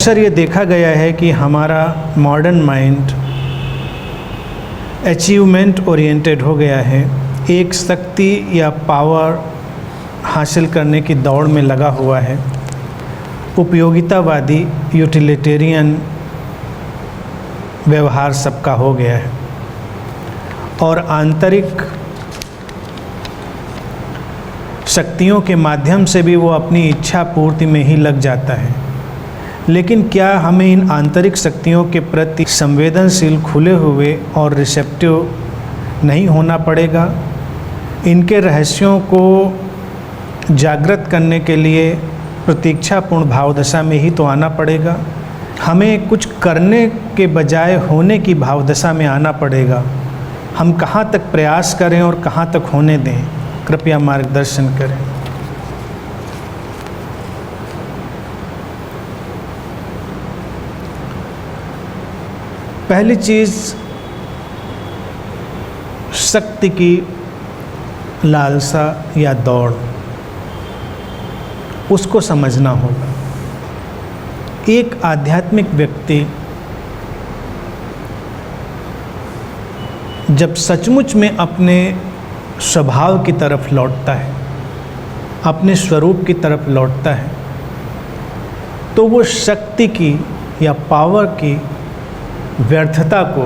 अक्सर ये देखा गया है कि हमारा मॉडर्न माइंड अचीवमेंट ओरिएंटेड हो गया है, एक शक्ति या पावर हासिल करने की दौड़ में लगा हुआ है। उपयोगितावादी यूटिलिटेरियन व्यवहार सबका हो गया है और आंतरिक शक्तियों के माध्यम से भी वो अपनी इच्छा पूर्ति में ही लग जाता है। लेकिन क्या हमें इन आंतरिक शक्तियों के प्रति संवेदनशील, खुले हुए और रिसेप्टिव नहीं होना पड़ेगा? इनके रहस्यों को जागृत करने के लिए प्रतीक्षापूर्ण भावदशा में ही तो आना पड़ेगा। हमें कुछ करने के बजाय होने की भावदशा में आना पड़ेगा। हम कहाँ तक प्रयास करें और कहाँ तक होने दें, कृपया मार्गदर्शन करें। पहली चीज़, शक्ति की लालसा या दौड़, उसको समझना होगा। एक आध्यात्मिक व्यक्ति जब सचमुच में अपने स्वभाव की तरफ लौटता है, अपने स्वरूप की तरफ लौटता है, तो वो शक्ति की या पावर की व्यर्थता को,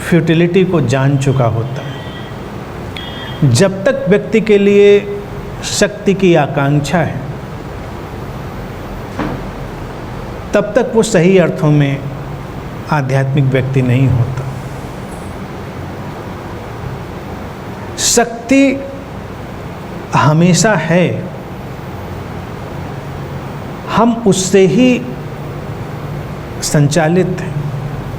फ्यूटिलिटी को जान चुका होता है। जब तक व्यक्ति के लिए शक्ति की आकांक्षा है, तब तक वो सही अर्थों में आध्यात्मिक व्यक्ति नहीं होता। शक्ति हमेशा है, हम उससे ही संचालित हैं,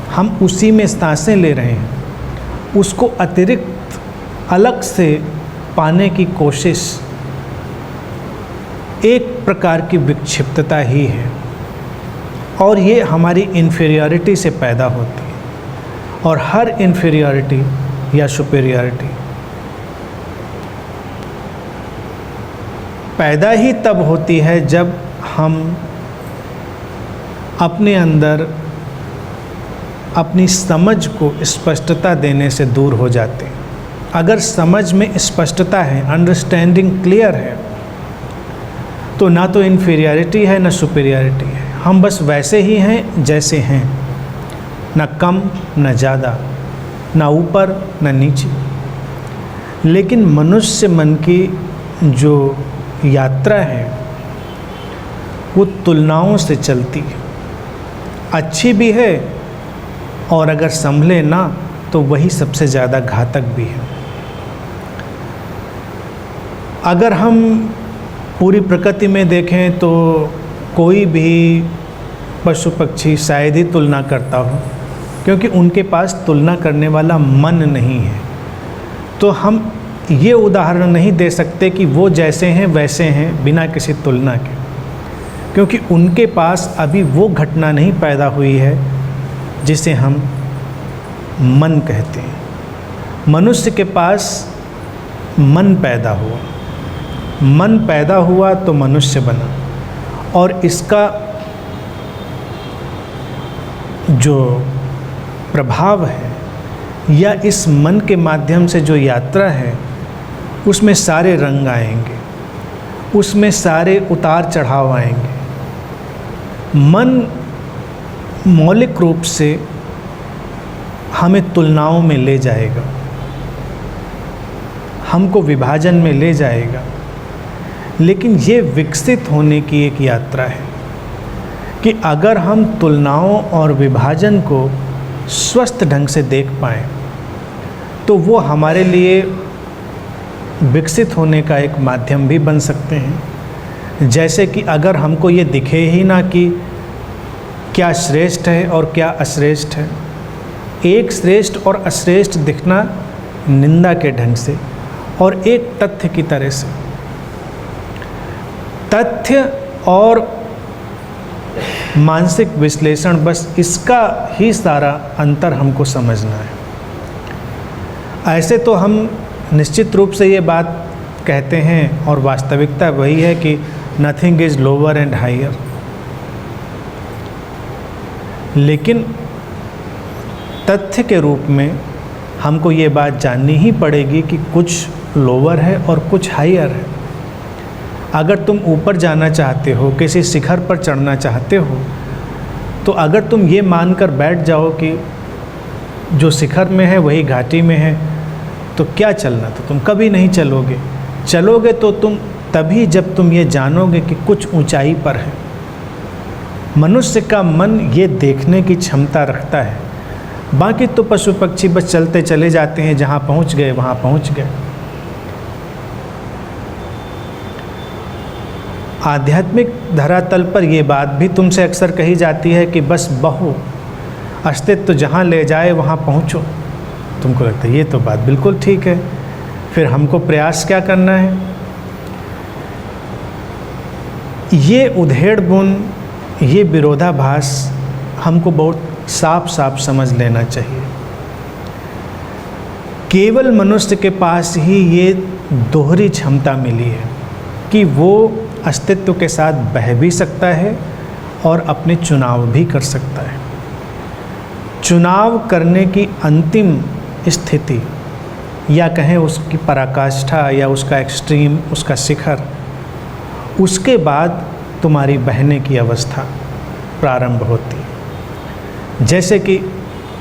हम उसी में सांसें ले रहे हैं। उसको अतिरिक्त अलग से पाने की कोशिश एक प्रकार की विक्षिप्तता ही है, और ये हमारी इन्फीरियरिटी से पैदा होती है। और हर इन्फीरियरिटी या सुपीरियरिटी पैदा ही तब होती है जब हम अपने अंदर अपनी समझ को स्पष्टता देने से दूर हो जाते हैं। अगर समझ में स्पष्टता है, अंडरस्टैंडिंग क्लियर है, तो ना तो इन्फीरियरिटी है ना सुपीरियरिटी है। हम बस वैसे ही हैं जैसे हैं, ना कम ना ज़्यादा, ना ऊपर ना नीचे। लेकिन मनुष्य मन की जो यात्रा है वो तुलनाओं से चलती है। अच्छी भी है, और अगर संभले ना तो वही सबसे ज़्यादा घातक भी है। अगर हम पूरी प्रकृति में देखें तो कोई भी पशु पक्षी शायद ही तुलना करता हो, क्योंकि उनके पास तुलना करने वाला मन नहीं है। तो हम ये उदाहरण नहीं दे सकते कि वो जैसे हैं वैसे हैं बिना किसी तुलना के, क्योंकि उनके पास अभी वो घटना नहीं पैदा हुई है जिसे हम मन कहते हैं। मनुष्य के पास मन पैदा हुआ, मन पैदा हुआ तो मनुष्य बना, और इसका जो प्रभाव है या इस मन के माध्यम से जो यात्रा है, उसमें सारे रंग आएंगे, उसमें सारे उतार चढ़ाव आएंगे। मन मौलिक रूप से हमें तुलनाओं में ले जाएगा, हमको विभाजन में ले जाएगा। लेकिन ये विकसित होने की एक यात्रा है कि अगर हम तुलनाओं और विभाजन को स्वस्थ ढंग से देख पाएँ, तो वो हमारे लिए विकसित होने का एक माध्यम भी बन सकते हैं। जैसे कि अगर हमको ये दिखे ही ना कि क्या श्रेष्ठ है और क्या अश्रेष्ठ है, एक श्रेष्ठ और अश्रेष्ठ दिखना निंदा के ढंग से और एक तथ्य की तरह से। तथ्य और मानसिक विश्लेषण, बस इसका ही सारा अंतर हमको समझना है। ऐसे तो हम निश्चित रूप से ये बात कहते हैं, और वास्तविकता वही है कि nothing is lower and higher. लेकिन तथ्य के रूप में हमको ये बात जाननी ही पड़ेगी कि कुछ लोअर है और कुछ हायर है। अगर तुम ऊपर जाना चाहते हो, किसी शिखर पर चढ़ना चाहते हो, तो अगर तुम ये मानकर बैठ जाओ कि जो शिखर में है वही घाटी में है, तो क्या चलना, तो तुम कभी नहीं चलोगे। चलोगे तो तुम तभी जब तुम ये जानोगे कि कुछ ऊंचाई पर है। मनुष्य का मन ये देखने की क्षमता रखता है, बाकी तो पशु पक्षी बस चलते चले जाते हैं, जहाँ पहुँच गए वहाँ पहुँच गए। आध्यात्मिक धरातल पर यह बात भी तुमसे अक्सर कही जाती है कि बस बहो, अस्तित्व जहाँ ले जाए वहाँ पहुँचो। तुमको लगता है ये तो बात बिल्कुल ठीक है, फिर हमको प्रयास क्या करना है? ये उधेड़ बुन, ये विरोधाभास हमको बहुत साफ साफ समझ लेना चाहिए। केवल मनुष्य के पास ही ये दोहरी क्षमता मिली है कि वो अस्तित्व के साथ बह भी सकता है और अपने चुनाव भी कर सकता है। चुनाव करने की अंतिम स्थिति, या कहें उसकी पराकाष्ठा या उसका एक्सट्रीम, उसका शिखर, उसके बाद तुम्हारी बहने की अवस्था प्रारंभ होती है। जैसे कि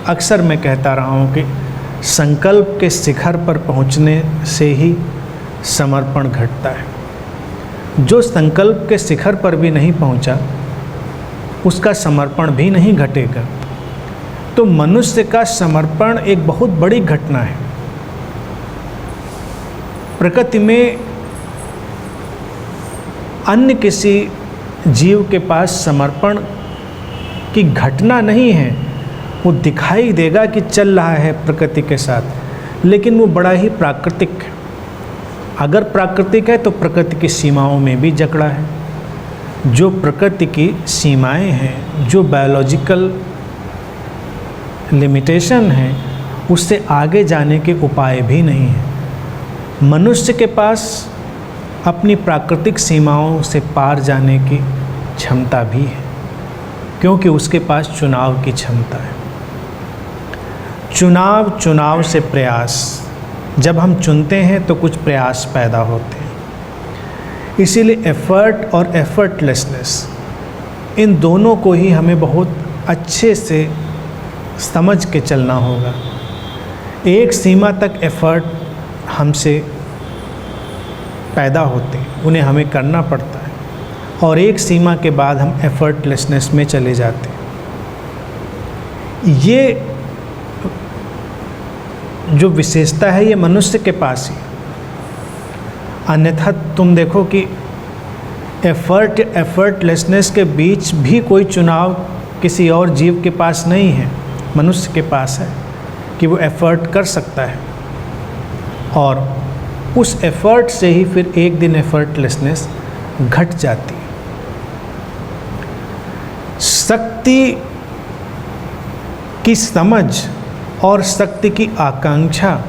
अक्सर मैं कहता रहा हूँ कि संकल्प के शिखर पर पहुँचने से ही समर्पण घटता है। जो संकल्प के शिखर पर भी नहीं पहुंचा, उसका समर्पण भी नहीं घटेगा। तो मनुष्य का समर्पण एक बहुत बड़ी घटना है। प्रकृति में अन्य किसी जीव के पास समर्पण की घटना नहीं है। वो दिखाई देगा कि चल रहा है प्रकृति के साथ, लेकिन वो बड़ा ही प्राकृतिक है। अगर प्राकृतिक है तो प्रकृति की सीमाओं में भी जकड़ा है। जो प्रकृति की सीमाएं हैं, जो बायोलॉजिकल लिमिटेशन है, उससे आगे जाने के उपाय भी नहीं हैं। मनुष्य के पास अपनी प्राकृतिक सीमाओं से पार जाने की क्षमता भी है, क्योंकि उसके पास चुनाव की क्षमता है। चुनाव से प्रयास, जब हम चुनते हैं तो कुछ प्रयास पैदा होते हैं। इसीलिए एफर्ट और एफर्टलेसनेस, इन दोनों को ही हमें बहुत अच्छे से समझ के चलना होगा। एक सीमा तक एफर्ट हमसे पैदा होते हैं, उन्हें हमें करना पड़ता है, और एक सीमा के बाद हम एफर्टलेसनेस में चले जाते हैं। ये जो विशेषता है ये मनुष्य के पास ही। अन्यथा तुम देखो कि एफर्टलेसनेस के बीच भी कोई चुनाव किसी और जीव के पास नहीं है, मनुष्य के पास है कि वो एफर्ट कर सकता है, और उस एफर्ट से ही फिर एक दिन एफर्टलेसनेस घट जाती है। शक्ति की समझ और शक्ति की आकांक्षा,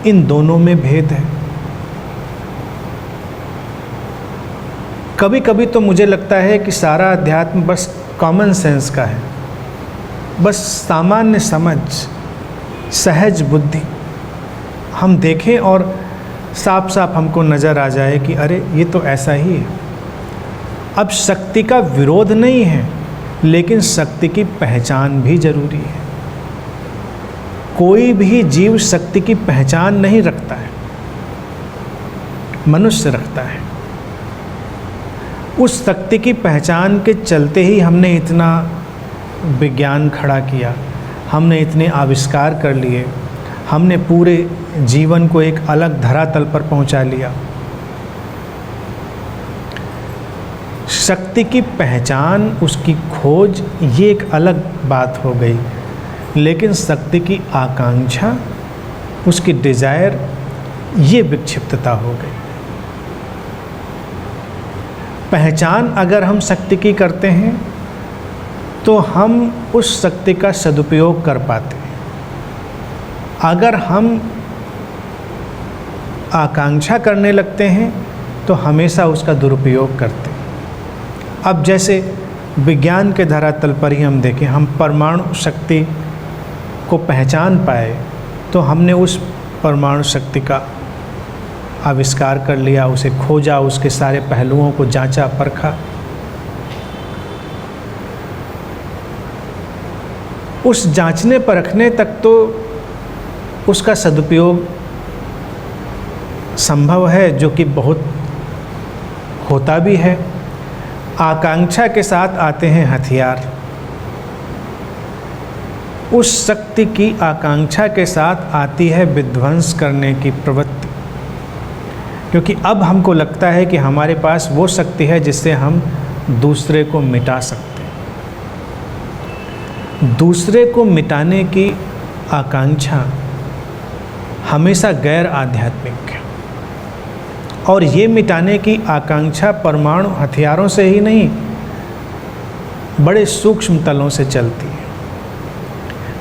इन दोनों में भेद है। कभी कभी तो मुझे लगता है कि सारा अध्यात्म बस कॉमन सेंस का है, बस सामान्य समझ, सहज बुद्धि। हम देखें और साफ साफ हमको नज़र आ जाए कि अरे ये तो ऐसा ही है। अब शक्ति का विरोध नहीं है, लेकिन शक्ति की पहचान भी जरूरी है। कोई भी जीव शक्ति की पहचान नहीं रखता है, मनुष्य रखता है। उस शक्ति की पहचान के चलते ही हमने इतना विज्ञान खड़ा किया, हमने इतने आविष्कार कर लिए, हमने पूरे जीवन को एक अलग धरातल पर पहुंचा लिया। शक्ति की पहचान, उसकी खोज, ये एक अलग बात हो गई, लेकिन शक्ति की आकांक्षा, उसकी डिज़ायर, ये विक्षिप्तता हो गई। पहचान अगर हम शक्ति की करते हैं तो हम उस शक्ति का सदुपयोग कर पाते हैं। अगर हम आकांक्षा करने लगते हैं तो हमेशा उसका दुरुपयोग करते हैं। अब जैसे विज्ञान के धरातल पर ही हम देखें, हम परमाणु शक्ति को पहचान पाए तो हमने उस परमाणु शक्ति का आविष्कार कर लिया, उसे खोजा, उसके सारे पहलुओं को जांचा परखा। उस जांचने परखने तक तो उसका सदुपयोग संभव है, जो कि बहुत होता भी है। आकांक्षा के साथ आते हैं हथियार। उस शक्ति की आकांक्षा के साथ आती है विध्वंस करने की प्रवृत्ति, क्योंकि अब हमको लगता है कि हमारे पास वो शक्ति है जिससे हम दूसरे को मिटा सकते हैं। दूसरे को मिटाने की आकांक्षा हमेशा गैर आध्यात्मिक है, और ये मिटाने की आकांक्षा परमाणु हथियारों से ही नहीं, बड़े सूक्ष्म तलों से चलती है।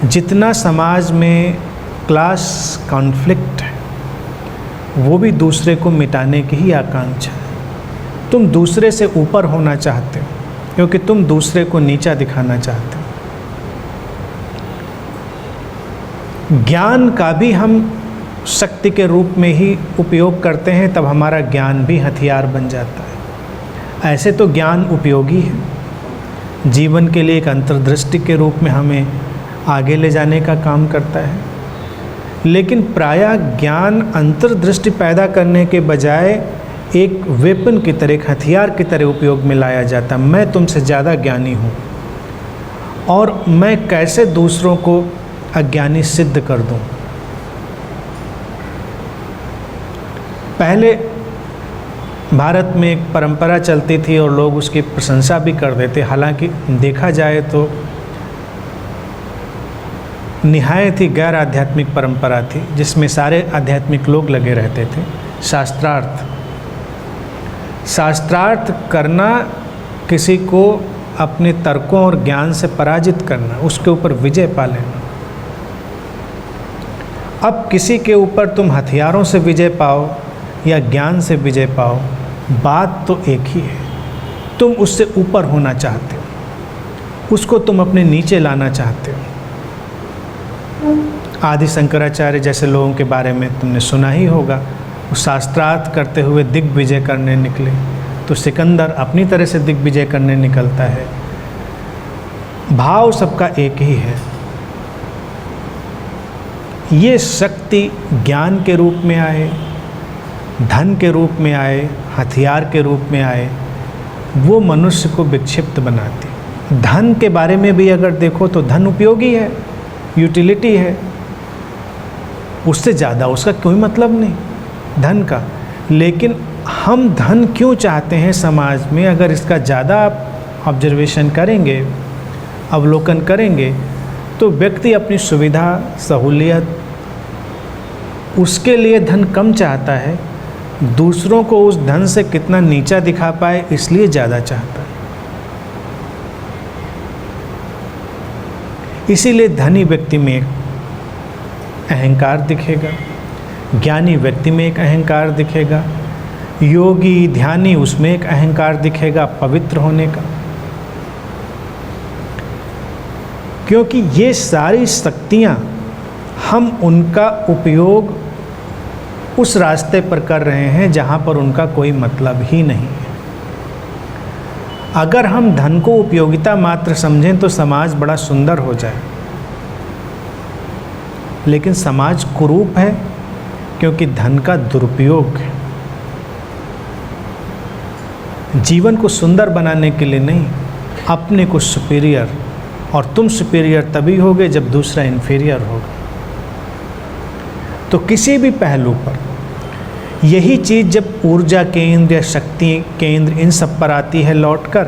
जितना समाज में क्लास कॉन्फ्लिक्ट है, वो भी दूसरे को मिटाने की ही आकांक्षा है। तुम दूसरे से ऊपर होना चाहते हो क्योंकि तुम दूसरे को नीचा दिखाना चाहते हो। ज्ञान का भी हम शक्ति के रूप में ही उपयोग करते हैं, तब हमारा ज्ञान भी हथियार बन जाता है। ऐसे तो ज्ञान उपयोगी है, जीवन के लिए एक अंतर्दृष्टि के रूप में हमें आगे ले जाने का काम करता है, लेकिन प्रायः ज्ञान अंतर्दृष्टि पैदा करने के बजाय एक वेपन की तरह, एक हथियार की तरह उपयोग में लाया जाता। मैं तुमसे ज़्यादा ज्ञानी हूँ और मैं कैसे दूसरों को अज्ञानी सिद्ध कर दूँ। पहले भारत में एक परंपरा चलती थी और लोग उसकी प्रशंसा भी कर देते, हालांकि देखा जाए तो निहायत ही गैर आध्यात्मिक परंपरा थी, जिसमें सारे आध्यात्मिक लोग लगे रहते थे। शास्त्रार्थ करना, किसी को अपने तर्कों और ज्ञान से पराजित करना, उसके ऊपर विजय पा लेना। अब किसी के ऊपर तुम हथियारों से विजय पाओ या ज्ञान से विजय पाओ, बात तो एक ही है। तुम उससे ऊपर होना चाहते हो, उसको तुम अपने नीचे लाना चाहते हो। आदि शंकराचार्य जैसे लोगों के बारे में तुमने सुना ही होगा। वो शास्त्रार्थ करते हुए दिग्विजय करने निकले, तो सिकंदर अपनी तरह से दिग्विजय करने निकलता है। भाव सबका एक ही है। ये शक्ति ज्ञान के रूप में आए, धन के रूप में आए, हथियार के रूप में आए, वो मनुष्य को विक्षिप्त बनाती। धन के बारे में भी अगर देखो तो धन उपयोगी है, यूटिलिटी है, उससे ज़्यादा उसका कोई मतलब नहीं धन का। लेकिन हम धन क्यों चाहते हैं समाज में, अगर इसका ज़्यादा आप ऑब्जर्वेशन करेंगे, अवलोकन करेंगे, तो व्यक्ति अपनी सुविधा, सहूलियत, उसके लिए धन कम चाहता है, दूसरों को उस धन से कितना नीचा दिखा पाए इसलिए ज़्यादा चाहता है। इसीलिए धनी व्यक्ति में एक अहंकार दिखेगा, ज्ञानी व्यक्ति में एक अहंकार दिखेगा, योगी ध्यानी उसमें एक अहंकार दिखेगा पवित्र होने का। क्योंकि ये सारी शक्तियाँ हम उनका उपयोग उस रास्ते पर कर रहे हैं जहाँ पर उनका कोई मतलब ही नहीं है। अगर हम धन को उपयोगिता मात्र समझें तो समाज बड़ा सुंदर हो जाए, लेकिन समाज कुरूप है क्योंकि धन का दुरुपयोग है। जीवन को सुंदर बनाने के लिए नहीं, अपने को सुपीरियर, और तुम सुपीरियर तभी होगे जब दूसरा इन्फीरियर होगा। तो किसी भी पहलू पर यही चीज़ जब ऊर्जा केंद्र या शक्ति केंद्र इन सब पर आती है लौटकर,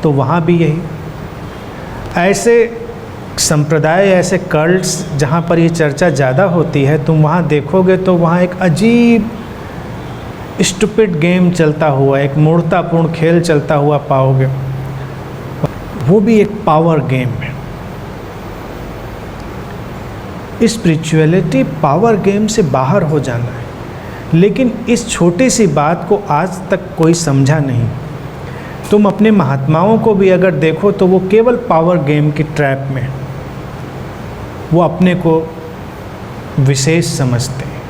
तो वहाँ भी यही। ऐसे संप्रदाय, ऐसे कल्ट्स जहाँ पर ये चर्चा ज़्यादा होती है, तुम वहाँ देखोगे तो वहाँ एक अजीब स्टूपिड गेम चलता हुआ, एक मूर्खतापूर्ण खेल चलता हुआ पाओगे। वो भी एक पावर गेम है। स्पिरिचुअलिटी पावर गेम से बाहर हो जाना है, लेकिन इस छोटी सी बात को आज तक कोई समझा नहीं। तुम अपने महात्माओं को भी अगर देखो तो वो केवल पावर गेम की ट्रैप में, वो अपने को विशेष समझते हैं।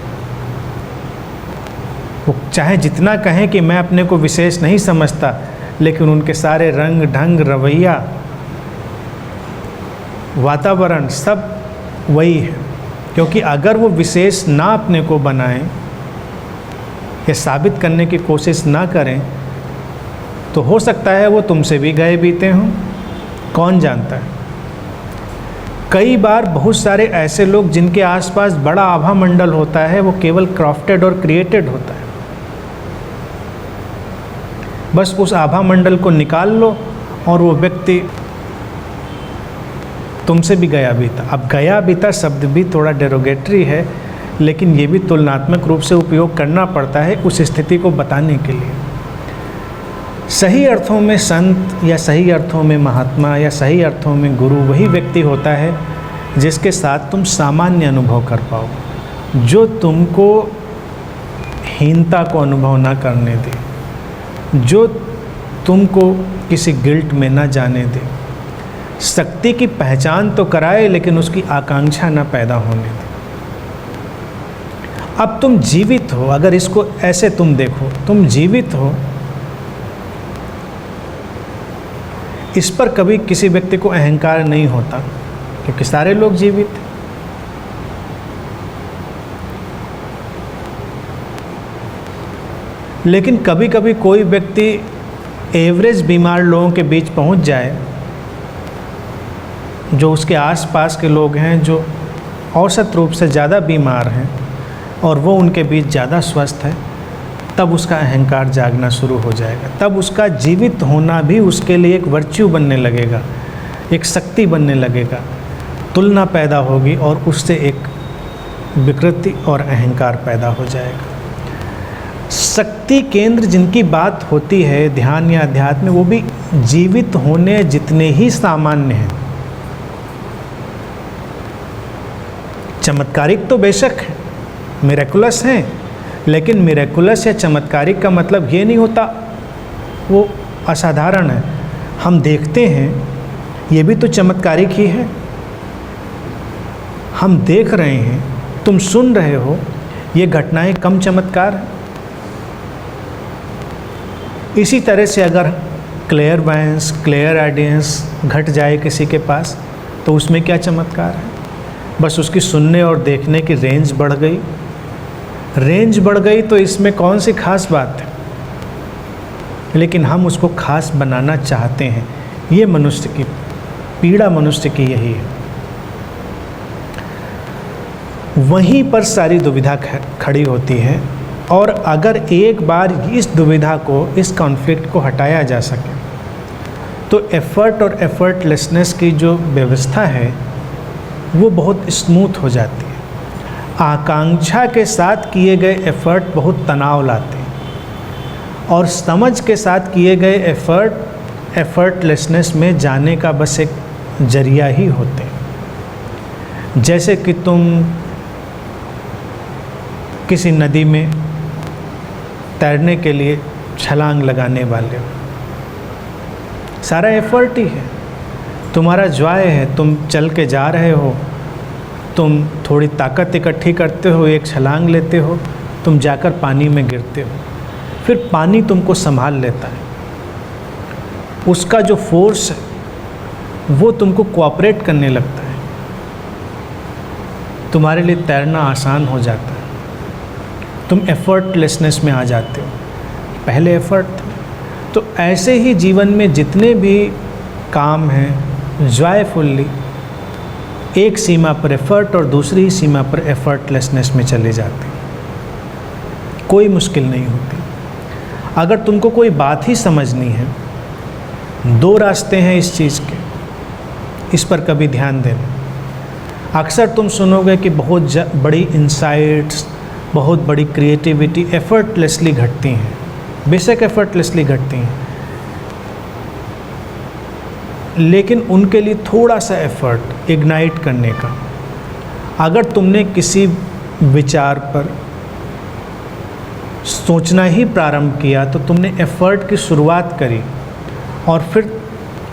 वो चाहे जितना कहें कि मैं अपने को विशेष नहीं समझता, लेकिन उनके सारे रंग ढंग, रवैया, वातावरण सब वही है। क्योंकि अगर वो विशेष ना अपने को बनाएं या साबित करने की कोशिश ना करें तो हो सकता है वो तुमसे भी गए बीते हों, कौन जानता है। कई बार बहुत सारे ऐसे लोग जिनके आसपास बड़ा आभा मंडल होता है, वो केवल क्राफ्टेड और क्रिएटेड होता है। बस उस आभा मंडल को निकाल लो और वो व्यक्ति तुमसे भी गया बीता। अब गया बीता शब्द भी थोड़ा डेरोगेटरी है, लेकिन ये भी तुलनात्मक रूप से उपयोग करना पड़ता है उस स्थिति को बताने के लिए। सही अर्थों में संत या सही अर्थों में महात्मा या सही अर्थों में गुरु वही व्यक्ति होता है जिसके साथ तुम सामान्य अनुभव कर पाओ, जो तुमको हीनता को अनुभव ना करने दे, जो तुमको किसी गिल्ट में ना जाने दे, शक्ति की पहचान तो कराए लेकिन उसकी आकांक्षा ना पैदा होने दे। अब तुम जीवित हो, अगर इसको ऐसे तुम देखो, तुम जीवित हो, इस पर कभी किसी व्यक्ति को अहंकार नहीं होता क्योंकि सारे लोग जीवित हैं। लेकिन कभी कभी कोई व्यक्ति एवरेज बीमार लोगों के बीच पहुंच जाए, जो उसके आसपास के लोग हैं जो औसत रूप से ज़्यादा बीमार हैं और वो उनके बीच ज़्यादा स्वस्थ है, तब उसका अहंकार जागना शुरू हो जाएगा। तब उसका जीवित होना भी उसके लिए एक वर्च्यू बनने लगेगा, एक शक्ति बनने लगेगा, तुलना पैदा होगी और उससे एक विकृति और अहंकार पैदा हो जाएगा। शक्ति केंद्र जिनकी बात होती है ध्यान या अध्यात्म में, वो भी जीवित होने जितने ही सामान्य हैं। चमत्कारिक तो बेशक है, मिरेकुलस हैं, लेकिन मिरेकुलस या चमत्कारिक का मतलब ये नहीं होता वो असाधारण है। हम देखते हैं ये भी तो चमत्कारिक ही है। हम देख रहे हैं, तुम सुन रहे हो, ये घटनाएं कम चमत्कार हैं। इसी तरह से अगर क्लेयरवायंस, क्लियर ऑडियंस घट जाए किसी के पास तो उसमें क्या चमत्कार है? बस उसकी सुनने और देखने की रेंज बढ़ गई। रेंज बढ़ गई तो इसमें कौन सी खास बात है, लेकिन हम उसको खास बनाना चाहते हैं। ये मनुष्य की पीड़ा, मनुष्य की यही है। वहीं पर सारी दुविधा खड़ी होती है। और अगर एक बार इस दुविधा को, इस कॉन्फ्लिक्ट को हटाया जा सके तो एफर्ट और एफर्टलेसनेस की जो व्यवस्था है वो बहुत स्मूथ हो जाती है। आकांक्षा के साथ किए गए एफर्ट बहुत तनाव लाते हैं और समझ के साथ किए गए एफर्ट एफर्टलेसनेस में जाने का बस एक जरिया ही होते हैं। जैसे कि तुम किसी नदी में तैरने के लिए छलांग लगाने वाले हो, सारा एफर्ट ही है, तुम्हारा ज्वाय है, तुम चल के जा रहे हो, तुम थोड़ी ताकत इकट्ठी करते हो, एक छलांग लेते हो, तुम जाकर पानी में गिरते हो, फिर पानी तुमको संभाल लेता है। उसका जो फोर्स है वो तुमको कोऑपरेट करने लगता है, तुम्हारे लिए तैरना आसान हो जाता है, तुम एफर्टलेसनेस में आ जाते हो। पहले एफर्ट था। तो ऐसे ही जीवन में जितने भी काम हैं जॉयफुल्ली एक सीमा पर एफर्ट और दूसरी सीमा पर एफर्टलेसनेस में चले जाते हैं। कोई मुश्किल नहीं होती। अगर तुमको कोई बात ही समझनी है, दो रास्ते हैं इस चीज़ के, इस पर कभी ध्यान देना। अक्सर तुम सुनोगे कि बहुत बड़ी इंसाइट्स, बहुत बड़ी क्रिएटिविटी एफर्टलेसली घटती हैं। बेशक एफर्टलेसली घटती हैं, लेकिन उनके लिए थोड़ा सा एफर्ट इग्नाइट करने का। अगर तुमने किसी विचार पर सोचना ही प्रारंभ किया तो तुमने एफर्ट की शुरुआत करी और फिर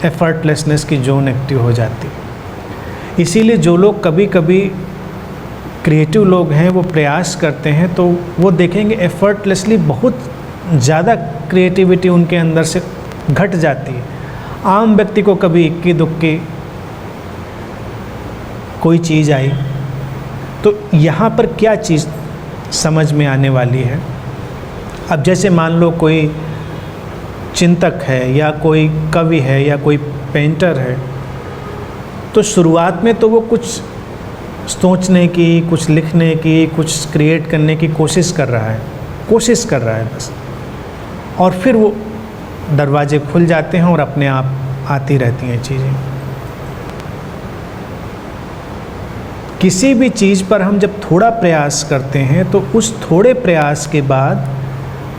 एफर्टलेसनेस की जोन एक्टिव हो जाती है। इसीलिए जो लोग कभी कभी क्रिएटिव लोग हैं वो प्रयास करते हैं तो वो देखेंगे एफर्टलेसली बहुत ज़्यादा क्रिएटिविटी उनके अंदर से घट जाती है। आम व्यक्ति को कभी इक्की दुक्की कोई चीज़ आई तो यहाँ पर क्या चीज़ समझ में आने वाली है। अब जैसे मान लो कोई चिंतक है या कोई कवि है या कोई पेंटर है, तो शुरुआत में तो वो कुछ सोचने की, कुछ लिखने की, कुछ क्रिएट करने की कोशिश कर रहा है बस, और फिर वो दरवाजे खुल जाते हैं और अपने आप आती रहती हैं चीज़ें। किसी भी चीज़ पर हम जब थोड़ा प्रयास करते हैं तो उस थोड़े प्रयास के बाद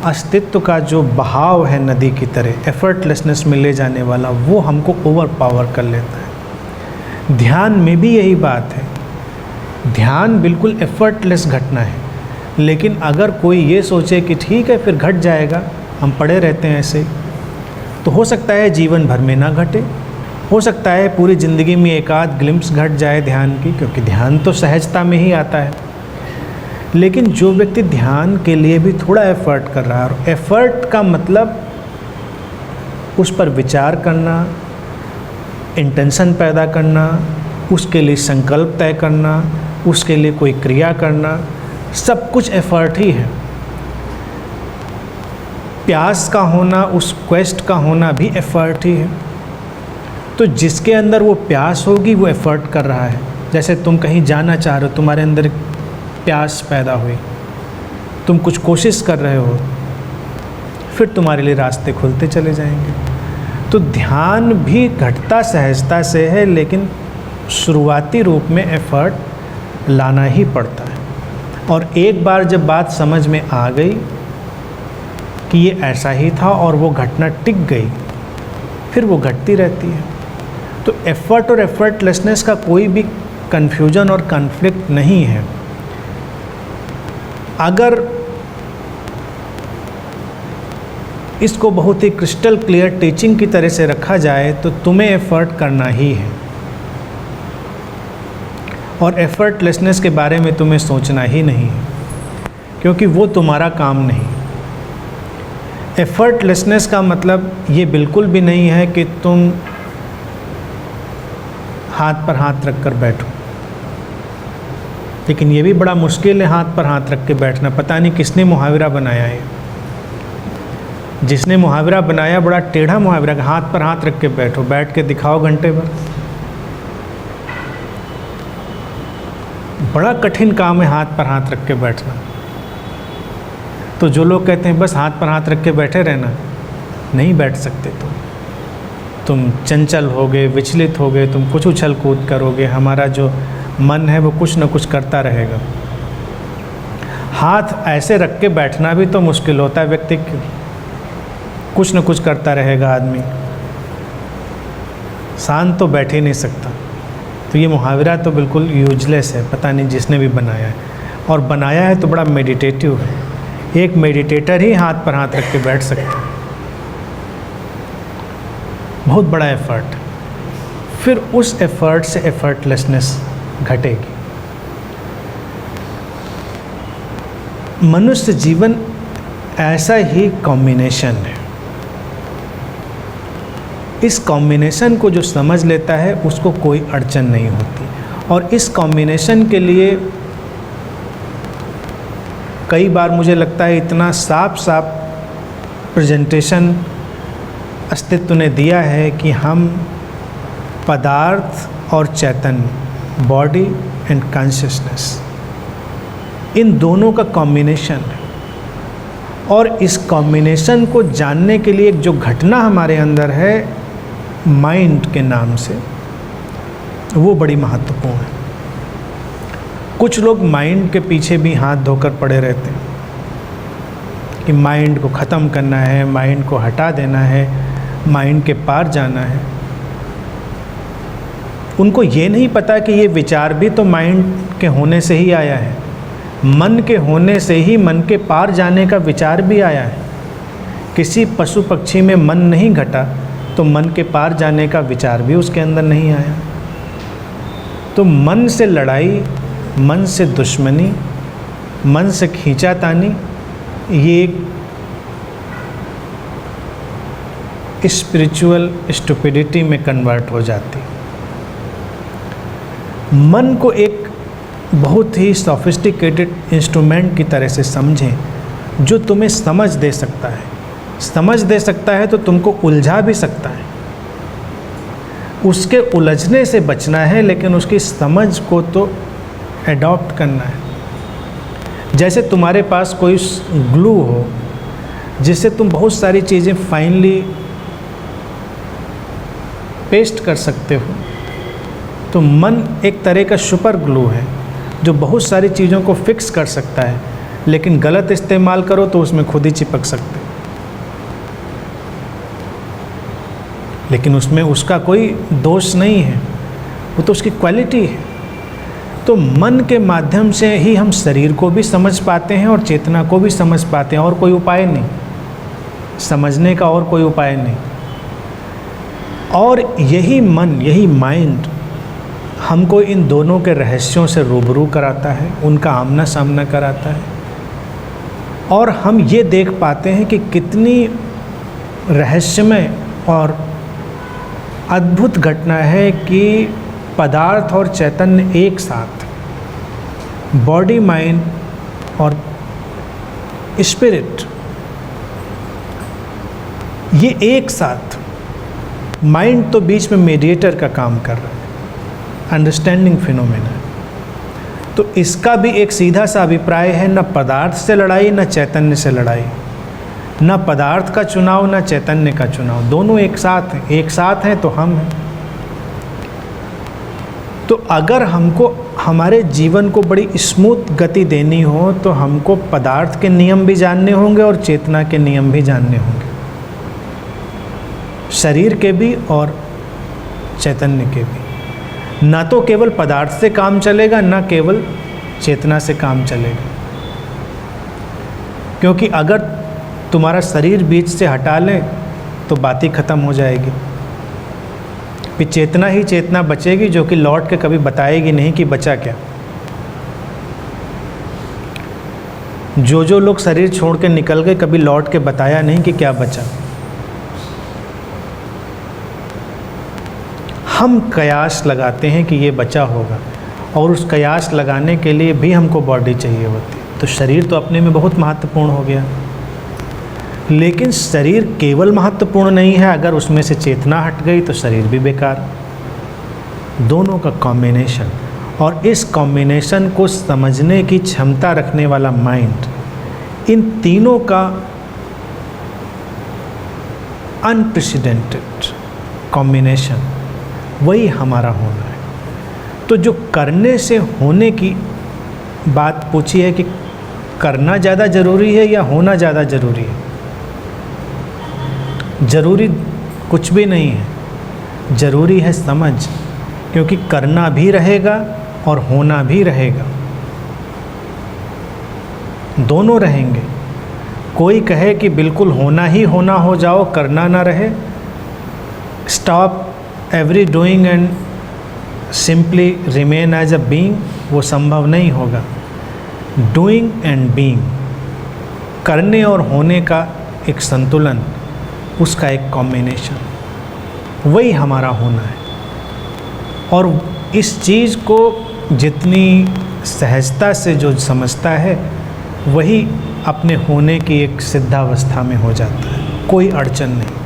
अस्तित्व का जो बहाव है नदी की तरह एफर्टलेसनेस में ले जाने वाला, वो हमको ओवर पावर कर लेता है। ध्यान में भी यही बात है। ध्यान बिल्कुल एफर्टलेस घटना है, लेकिन अगर कोई ये सोचे कि ठीक है फिर घट जाएगा, हम पड़े रहते हैं ऐसे, तो हो सकता है जीवन भर में ना घटे, हो सकता है पूरी ज़िंदगी में एक आध ग्लिम्स घट जाए ध्यान की, क्योंकि ध्यान तो सहजता में ही आता है। लेकिन जो व्यक्ति ध्यान के लिए भी थोड़ा एफर्ट कर रहा है, और एफर्ट का मतलब उस पर विचार करना, इंटेंशन पैदा करना, उसके लिए संकल्प तय करना, उसके लिए कोई क्रिया करना, सब कुछ एफर्ट ही है। प्यास का होना, उस क्वेस्ट का होना भी एफर्ट ही है। तो जिसके अंदर वो प्यास होगी वो एफर्ट कर रहा है। जैसे तुम कहीं जाना चाह रहे हो, तुम्हारे अंदर प्यास पैदा हुई, तुम कुछ कोशिश कर रहे हो, फिर तुम्हारे लिए रास्ते खुलते चले जाएंगे। तो ध्यान भी घटता सहजता से है, लेकिन शुरुआती रूप में एफर्ट लाना ही पड़ता है। और एक बार जब बात समझ में आ गई कि ये ऐसा ही था और वो घटना टिक गई, फिर वो घटती रहती है। तो एफर्ट और एफर्टलेसनेस का कोई भी कन्फ्यूजन और कॉन्फ्लिक्ट नहीं है। अगर इसको बहुत ही क्रिस्टल क्लियर टीचिंग की तरह से रखा जाए तो तुम्हें एफर्ट करना ही है, और एफर्टलेसनेस के बारे में तुम्हें सोचना ही नहीं है, क्योंकि वो तुम्हारा काम नहीं। एफर्टलेसनेस का मतलब ये बिल्कुल भी नहीं है कि तुम हाथ पर हाथ रख कर बैठो, लेकिन ये भी बड़ा मुश्किल है हाथ पर हाथ रख के बैठना। पता नहीं किसने मुहावरा बनाया है। जिसने मुहावरा बनाया बड़ा टेढ़ा मुहावरा, हाथ पर हाथ रख के बैठो, बैठ के दिखाओ घंटे भर। बड़ा कठिन काम है हाथ पर हाथ रख के बैठना। तो जो लोग कहते हैं बस हाथ पर हाथ रख के बैठे रहना, नहीं बैठ सकते। तुम चंचल होगे, विचलित होगे, तुम कुछ उछल कूद करोगे, हमारा जो मन है वो कुछ न कुछ करता रहेगा। हाथ ऐसे रख के बैठना भी तो मुश्किल होता है, व्यक्ति कुछ न कुछ करता रहेगा, आदमी शांत तो बैठ ही नहीं सकता। तो ये मुहावरा तो बिल्कुल यूजलेस है, पता नहीं जिसने भी बनाया है, और बनाया है तो बड़ा मेडिटेटिव है। एक मेडिटेटर ही हाथ पर हाथ रख के बैठ सकता है, बहुत बड़ा एफर्ट। फिर उस एफर्ट से एफर्टलेसनेस घटेगी। मनुष्य जीवन ऐसा ही कॉम्बिनेशन है। इस कॉम्बिनेशन को जो समझ लेता है उसको कोई अड़चन नहीं होती। और इस कॉम्बिनेशन के लिए कई बार मुझे लगता है इतना साफ साफ प्रेजेंटेशन अस्तित्व ने दिया है कि हम पदार्थ और चैतन्य, बॉडी एंड कॉन्शियसनेस, इन दोनों का कॉम्बिनेशन है। और इस कॉम्बिनेशन को जानने के लिए एक जो घटना हमारे अंदर है माइंड के नाम से, वो बड़ी महत्वपूर्ण है। कुछ लोग माइंड के पीछे भी हाथ धोकर पड़े रहते हैं कि माइंड को ख़त्म करना है, माइंड को हटा देना है, माइंड के पार जाना है। उनको ये नहीं पता कि ये विचार भी तो माइंड के होने से ही आया है, मन के होने से ही मन के पार जाने का विचार भी आया है। किसी पशु पक्षी में मन नहीं घटा तो मन के पार जाने का विचार भी उसके अंदर नहीं आया। तो मन से लड़ाई, मन से दुश्मनी, मन से खींचातानी, ये एक स्पिरिचुअल स्टुपिडिटी में कन्वर्ट हो जाती। मन को एक बहुत ही सोफिस्टिकेटेड इंस्ट्रूमेंट की तरह से समझें, जो तुम्हें समझ दे सकता है। समझ दे सकता है तो तुमको उलझा भी सकता है। उसके उलझने से बचना है, लेकिन उसकी समझ को तो एडॉप्ट करना है। जैसे तुम्हारे पास कोई ग्लू हो जिससे तुम बहुत सारी चीज़ें फाइनली पेस्ट कर सकते हो, तो मन एक तरह का सुपर ग्लू है जो बहुत सारी चीज़ों को फिक्स कर सकता है, लेकिन गलत इस्तेमाल करो तो उसमें खुद ही चिपक सकते हो। लेकिन उसमें उसका कोई दोष नहीं है, वो तो उसकी क्वालिटी है। तो मन के माध्यम से ही हम शरीर को भी समझ पाते हैं और चेतना को भी समझ पाते हैं, और कोई उपाय नहीं, समझने का और कोई उपाय नहीं। और यही मन, यही माइंड हमको इन दोनों के रहस्यों से रूबरू कराता है, उनका आमना सामना कराता है, और हम ये देख पाते हैं कि कितनी रहस्यमय और अद्भुत घटना है कि पदार्थ और चैतन्य एक साथ, बॉडी, माइंड और स्पिरिट, ये एक साथ, माइंड तो बीच में मीडिएटर का काम कर रहा है, अंडरस्टैंडिंग फिनोमेना। तो इसका भी एक सीधा सा अभिप्राय है, न पदार्थ से लड़ाई न चैतन्य से लड़ाई, न पदार्थ का चुनाव न चैतन्य का चुनाव, दोनों एक साथ हैं। एक साथ हैं तो हम हैं। तो अगर हमको हमारे जीवन को बड़ी स्मूथ गति देनी हो तो हमको पदार्थ के नियम भी जानने होंगे और चेतना के नियम भी जानने होंगे, शरीर के भी और चैतन्य के भी। ना तो केवल पदार्थ से काम चलेगा, ना केवल चेतना से काम चलेगा। क्योंकि अगर तुम्हारा शरीर बीच से हटा लें तो बात ही खत्म हो जाएगी। फिर चेतना ही चेतना बचेगी, जो कि लौट के कभी बताएगी नहीं कि बचा क्या। जो लोग शरीर छोड़ के निकल गए, कभी लौट के बताया नहीं कि क्या बचा। हम कयास लगाते हैं कि ये बचा होगा, और उस कयास लगाने के लिए भी हमको बॉडी चाहिए होती है। तो शरीर तो अपने में बहुत महत्वपूर्ण हो गया, लेकिन शरीर केवल महत्वपूर्ण नहीं है। अगर उसमें से चेतना हट गई तो शरीर भी बेकार। दोनों का कॉम्बिनेशन, और इस कॉम्बिनेशन को समझने की क्षमता रखने वाला माइंड, इन तीनों का अनप्रेसिडेंटेड कॉम्बिनेशन, वही हमारा होना है। तो जो करने से होने की बात पूछी है कि करना ज़्यादा ज़रूरी है या होना ज़्यादा ज़रूरी है, ज़रूरी कुछ भी नहीं है, ज़रूरी है समझ। क्योंकि करना भी रहेगा और होना भी रहेगा, दोनों रहेंगे। कोई कहे कि बिल्कुल होना ही होना हो जाओ, करना ना रहे, stop every doing and simply remain as a being, वो संभव नहीं होगा। डूइंग एंड बीइंग, करने और होने का एक संतुलन, उसका एक कॉम्बिनेशन, वही हमारा होना है। और इस चीज़ को जितनी सहजता से जो समझता है, वही अपने होने की एक सिद्धावस्था में हो जाता है, कोई अड़चन नहीं।